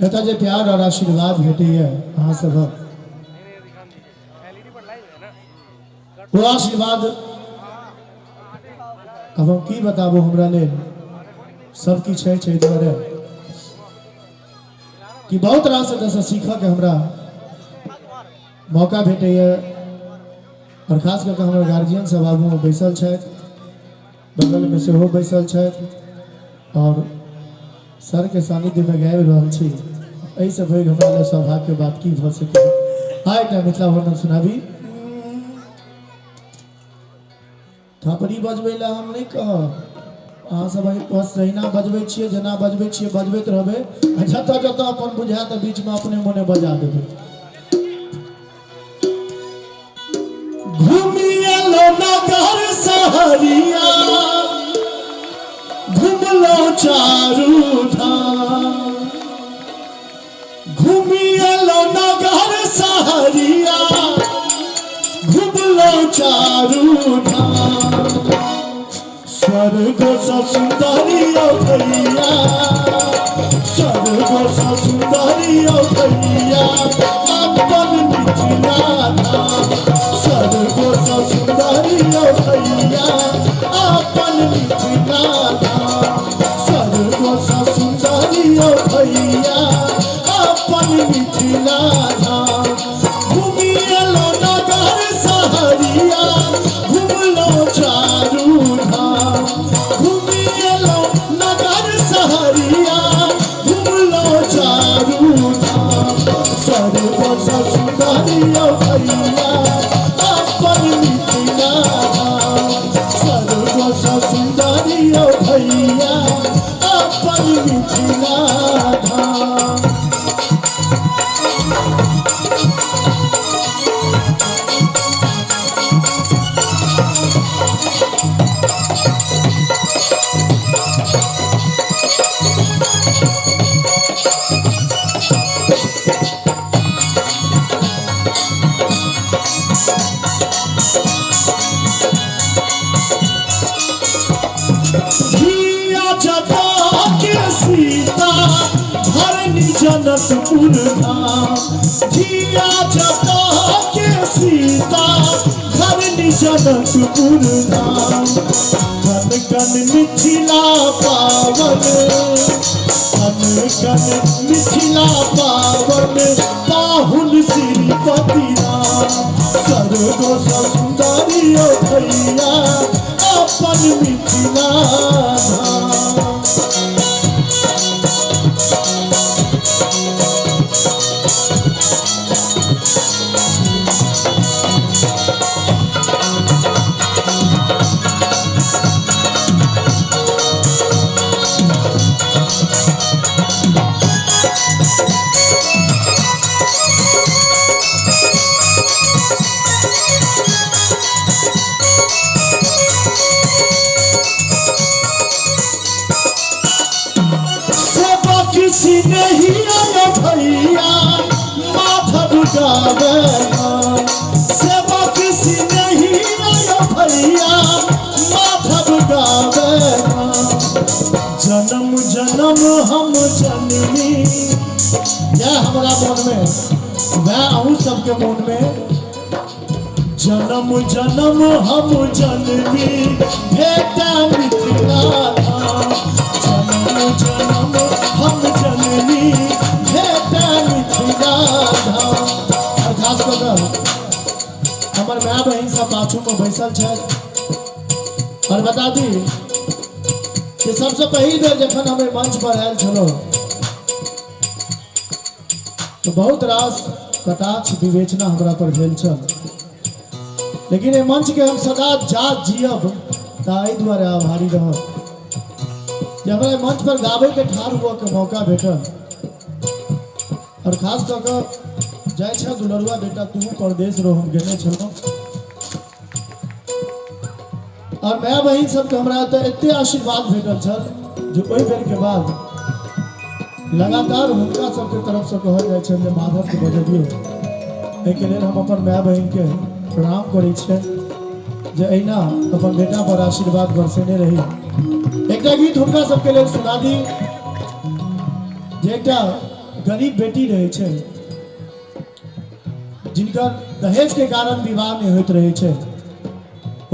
कता जे प्यार और आशीर्वाद भेटैया अहाँ सभक वो आशीर्वाद अब हम की बताबो हमरा लेल सब किछ है द्वारे कि बहुत रास एतसँ सीखऽ के हमरा मौका भेटैया और खास करके हमर गार्जियन सब आगू में बैसल छथि, बगल में सेहो बैसल छथि और सर के सानिध्य में गाबि रहल छी। एहि से पैघ हमरा लेल सौभाग्य के बात की भऽ सकै। हाँ एकटा मिथिला वर्णन सुनाबी। थापड़ी बजबै ला हम नहीं कहब, अहाँ सब बस जहिना बजबै छियै जेना बजबै छियै बजबैत रहबै, जतऽ जतऽ अपन बुझायत बीच में अपने मोने बजा देबै। घूमियलो नगर सहरिया घूमलो चारू धाम, घूमियलो नगर सहरिया घूमलो चारू धाम, स्वर्ग सा सुंदरी भैया, स्वर्ग सा सुंदरी भैया अपन मिथिला धाम, स्वर्ग सा सुंदरी भैया अपन मिथिला धाम, स्वर्ग सा सुंदरी भैया अपन मिथिला धाम, घूमियलो नगर सहरिया घूमलो चारू धाम, घूमियलो नगर सहरिया घूमलो चारू धाम, स्वर्ग सा सुंदरी भैया अपन मिथिला धाम, स्वर्ग सा सुंदरी भैया अपन मिथिला धाम। जनकपुर धाम, जिया जटा के सीता धरनी जनकपुर धाम, कन कन मिथिला पावन, कन कन मिथिला पावन पाहुन श्रीपति राम, स्वर्ग सा सुंदरी भैया अपन मिथिला धाम। किसी नहीं आया भैया माधव गावेगा, सेवा किसी नहीं आया भैया माधव गावेगा, जन्म जन्म हम जननी, यह हमारा मन में वह आहू सबके मन में, जन्म जन्म हम जननी भेटा मिथिला धाम, जन्म जन्म हम जननी भेटा मिथिला धाम। और खास कर हमर माय बहन सब पाछू में बैसल छथि और बता दी कि सबसे पहली बेर जखन हमें मंच पर आयल छलो तो बहुत रास कटाक्ष विवेचना हमरा पर भेल छल, लेकिन ये मंच के हम सदा जात जियब ताहि द्वारे आभारी रहब कि हमरा मंच पर गावे के ठार हुआ के मौका भेटल। और खास कर जाय छ दुलरुआ बेटा तू परदेश रो हम गेने छलो और माय बहिन सब के हमरा त एते आशीर्वाद भेटल छल जो ओइ बेर के बाद लगातार हुनका सब के तरफ से कहल जाय छै जे माधव के बजबियो। एहि के लेल हम अपन माय बहिन के प्रणाम करै छियै जे अहिना अपन बेटा पर आशीर्वाद बरसेने रही। एक गीत हुनका सबके लेल सुना दी जे एक गरीब बेटी रहे छे जिनकर दहेज के कारण विवाह नहीं होत रहे छे।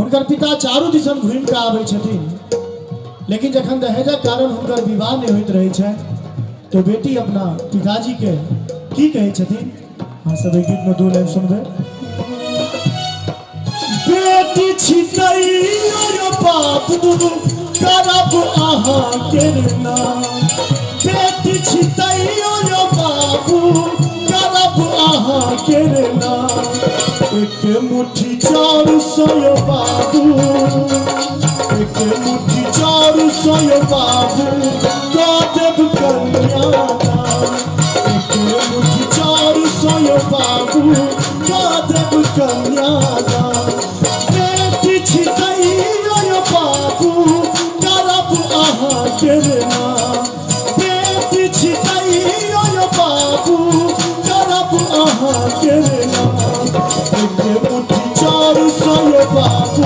उनकर पिता चारू दिसन घूम के आवे छथिन, लेकिन जखन दहेजक कारण उनकर विवाह नहीं होत रहे छे तो बेटी अपना पिताजी के की कहे छथिन। हाँ सब एक गीत में दो लाइन सुनबे। बेटी छितैयो बाबू करब अहाँ के नाम, बेटी छितैयो बाबू करब अहाँ के नाम। एक मुट्ठी चाउर सोयो बाबू, एक मुट्ठी चाउर सोयो बाबू दऽ देब कन्यादान। एक मुट्ठी चाउर सोयो बाबू दऽ देब कन्यादान। बेटी छितैयो बाबू करब अहाँ के नाम, बेटी छितैयो बाबू करब अहाँ के नाम। एक मुट्ठी चाउर सोयो बाबू,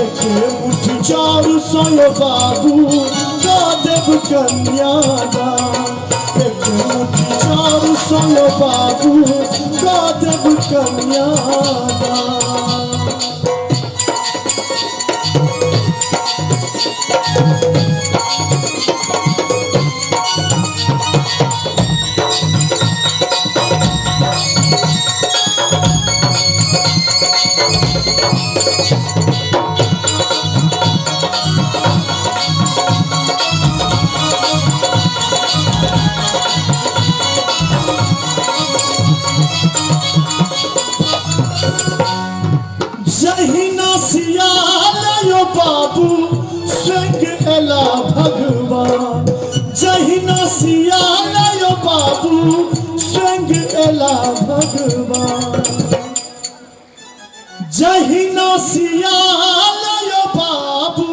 एक मुट्ठी चाउर सोयो बाबू दऽ देब कन्यादान। एक मुट्ठी चाउर सोयो बाबू दऽ देब कन्यादान। जहिना सियालयो बाबू संग एला भगवान, जहिना सियालयो बाबू संग एला भगवान। जहिना सियालयो बाबू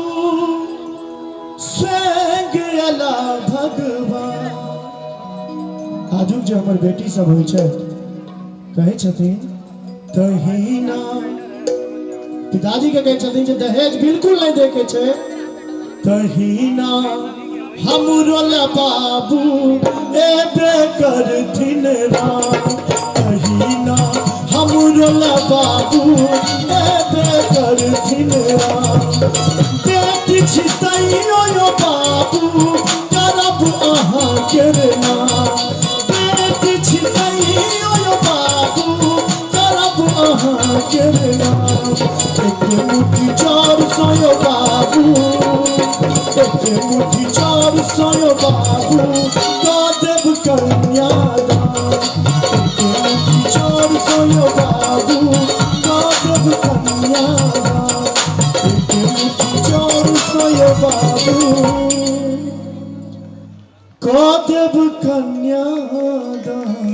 संग एला भगवान। आजुक जे हमर बेटी सब होइ छै कहै छथिन तहिना पिताजी के कहै छथिन जे दहेज बिल्कुल नहीं देखे छे। तहिना हमरो ला बाबू एबे करथिन राम, तहिना हमरो ला बाबू एबे करथिन राम। बेटी छितैयो बाबू करब अहाँ के नाम, बेटी छितैयो बाबू करब अहाँ के नाम। एक मुट्ठी चाउर सोयो बाबू, एक मुट्ठी चाउर सोयो बाबू दऽ देब कन्यादान। एक मुट्ठी चाउर सोयो बाबू दऽ देब कन्यादान। एक मुट्ठी चाउर सोयो बाबू दऽ देब कन्यादान।